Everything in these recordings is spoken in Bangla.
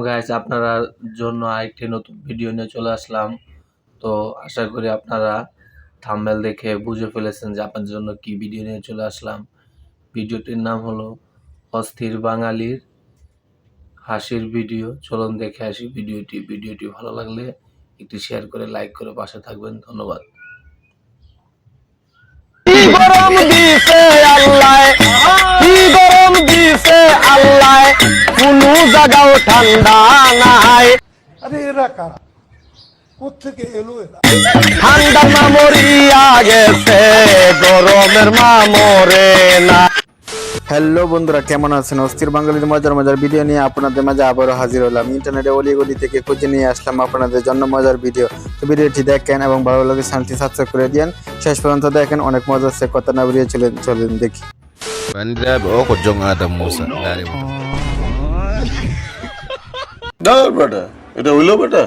গাইস, আপনারা জন্য আরেকটি নতুন ভিডিও নিয়ে চলে আসলাম। তো আশা করি আপনারা থাম্বনেল দেখে বুঝে ফেলেছেন যে আপনাদের জন্য কি ভিডিও নিয়ে চলে আসলাম। ভিডিওটির নাম হলো অস্থির বাঙালির হাসির ভিডিও। চলুন দেখে আসি ভিডিওটি ভালো লাগলে একটি শেয়ার করে লাইক করে পাশে থাকবেন। ধন্যবাদ। গরম দিছে আল্লাহ, কি গরম দিছে আল্লাহ, কোনো জায়গাও ঠান্ডা নাই। আরে এরা কারা, কোত্থেকে এলো এরা? ঠান্ডার মা মরিয়া গেছে, গরমের মা মরে না। হ্যালো বন্ধুরা, কেমন আছেন? অস্থির বাঙালির মজার মজার ভিডিও নিয়ে আপনাদের মাঝে আবারও হাজির হলাম। ইন্টারনেটে অলিগলি থেকে খুঁজে নিয়ে আসলাম আপনাদের জন্য মজার ভিডিও। তো ভিডিওটি দেখেন এবং ভালো লাগে চ্যানেলটি সাবস্ক্রাইব করে দিন। শেষ পর্যন্ত দেখেন, অনেক মজা আছে। কথা না বেরিয়ে চলেন দেখি। এটা হইলো বেটা।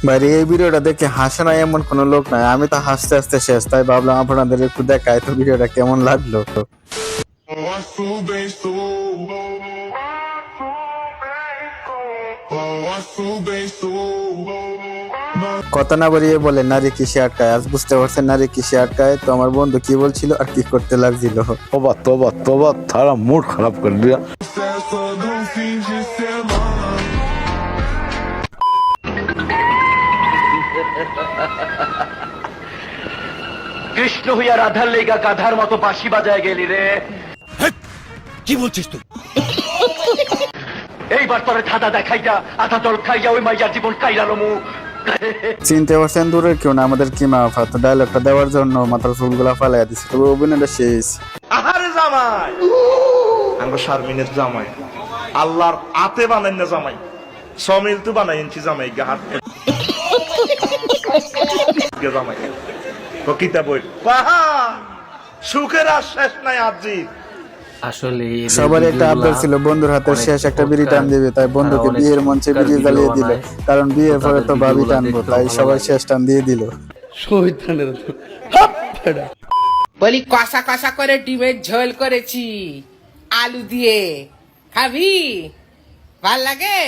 বাইরে এই ভিডিওটা দেখে হাসে না এমন কোনো লোক নাই। আমি তো হাসতে হাসতে শেষ, তাই ভাবলাম আপনাদের একটু দেখাই তো ভিডিওটা কেমন লাগলো। কথা না বাড়িয়ে বলে নারী কিসে আটকায়। আজ বুঝতে পারছেন নারী কিসে আটকায়। তো আমার বন্ধু কি বলছিল আর কি করতে লাগছিল। তোবা তোবা তোবা, তারা মুড খারাপ করে দিয়া। কৃষ্ণ হইয়া রাধার লেগা গাধার মতো বাঁশি বাজায় গেলি রে। কি বলছিস তুই? এইবার তোরে ধাঁধা দেখাইয়া আধা জল খাইয়া ওই মাইয়ার জীবন কাইলালো মু। চিনতে পারছেন দূরের কেউ না, আমাদের কি মাফা। তো ডায়লগটা দেওয়ার জন্য মাথার চুলগুলা ফালাইয়া দিচ্ছে, তবে অভিনয়টা শেষ। আহারে জামাই, আমরা শারমিনের জামাই, আল্লাহর আতে বানাই না জামাই, সমিল তো বানাই এনছি জামাই গাহাত জামাই তো কিতা বই বাহা সুখের আর শেষ নাই আজি। আসলে সবার একটা আবদার ছিল বন্ধুর হাতে শেষ একটা বিড়ি টান দিবে, তাই বন্ধুকে বিয়ের মঞ্চে বিড়ি জ্বালিয়ে দিল। কারণ বিয়ের পরে তো ভাবি টানবো, তাই সবাই শেষ টান দিয়ে দিল। বলি কষা কষা করে ডিমের ঝোল করেছি আলু দিয়ে, খাবি? ভাল লাগে?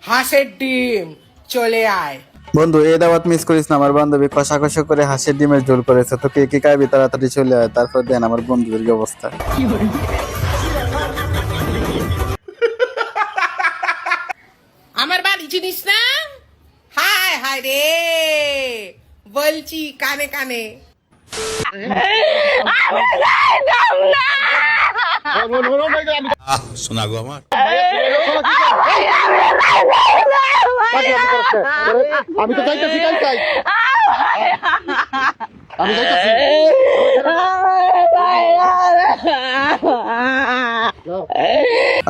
হাঁসের ডিম, চলে আয়। বন্ধু এই দাওয়াত মিস করিস না। আমার বান্ধবী কষা কষা করে হাঁসের ডিমের ঝোল করেছে। তো কে কে খাবি তাড়াতাড়ি চলে আয়। তারপর দেন আমার বন্ধুদের কি অবস্থা। আমার বাড়ি চিনিস না? হায় হায় রে, বলছি কানে কানে। শোনা গো আমার, আমি তো যাইতেছি, আমি যাইতেছি।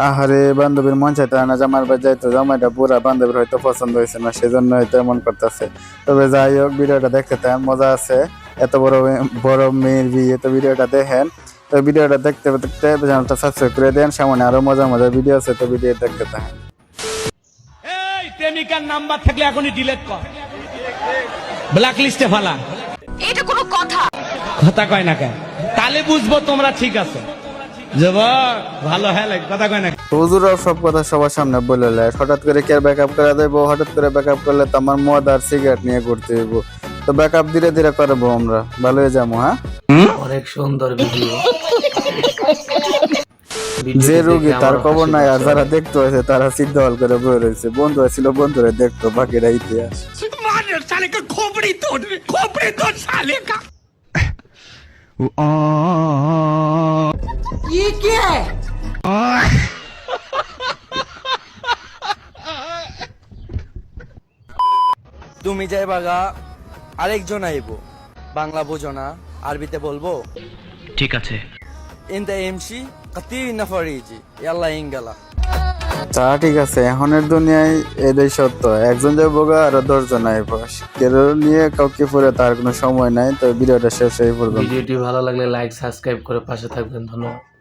আহারে বান্ধবীর মন চাইতে না জামার বাড়ি যাইতো। জামাইটা পুরা বান্ধবীর হয়তো পছন্দ হয়েছে না, সেজন্য হয়তো এমন করতেছে। তবে যাই হোক, ভিডিওটা দেখতে তেমন মজা আছে। এত বড় বড় মেয়ের বিয়ে, তো ভিডিওটা দেখেন। তো ভিডিওটা দেখতে দেখতে চ্যানেলটা সাবস্ক্রাইব করে দেন। সামনে আরো মজার মজার ভিডিও আছে, তো ভিডিও দেখতে থাকেন। এই প্রেমিকার নাম্বার থাকলে এখনই ডিলিট কর, ব্ল্যাক লিস্টে ফেলা। এটা কোনো কথা? কথা কয় না কেন? তাহলে বুঝবো তোমরা ঠিক আছে। ভালো হ্যাঁ কথা কয় না। হুজুরাও সব কথা সবার সামনে বলে লাই। হঠাৎ করে কে ব্যাকআপ করে দেবো, হঠাৎ করে ব্যাকআপ করলে তো আমার মদ আর সিগারেট নিয়ে ঘুরতে হইব। তো ব্যাকআপ ধীরে ধীরে করবো, আমরা ভালো হয়ে যাবো। হ্যাঁ, অনেক সুন্দর ভিডিও। যে রোগী তার খবর নাই, আর যারা দেখতে হয়েছে তারা সিদ্ধ হল করে বয়ে রয়েছে। বন্ধু ছিল বন্ধুরে দেখতো, বাকিরা ইতিহাস। তুমি যাই বাগা, আরেকজন আইবো। বাংলা বোঝো না, আরবিতে বলবো। ঠিক আছে। ইন দ্য এমসি কাতির নাফারিজি ইয়াল্লা ইঙ্গালা। তা ঠিক আছে, এখনের দুনিয়ায় এটাই সত্য। একজন যাবো গা আর 10 জন আইবো। কেউ নিয়ে কাউকে পরে তার কোনো সময় নাই। তো ভিডিওটা শেষ হয়ে পড়বে। ভিডিওটি ভালো লাগলে লাইক সাবস্ক্রাইব করে পাশে থাকবেন। ধন্যবাদ।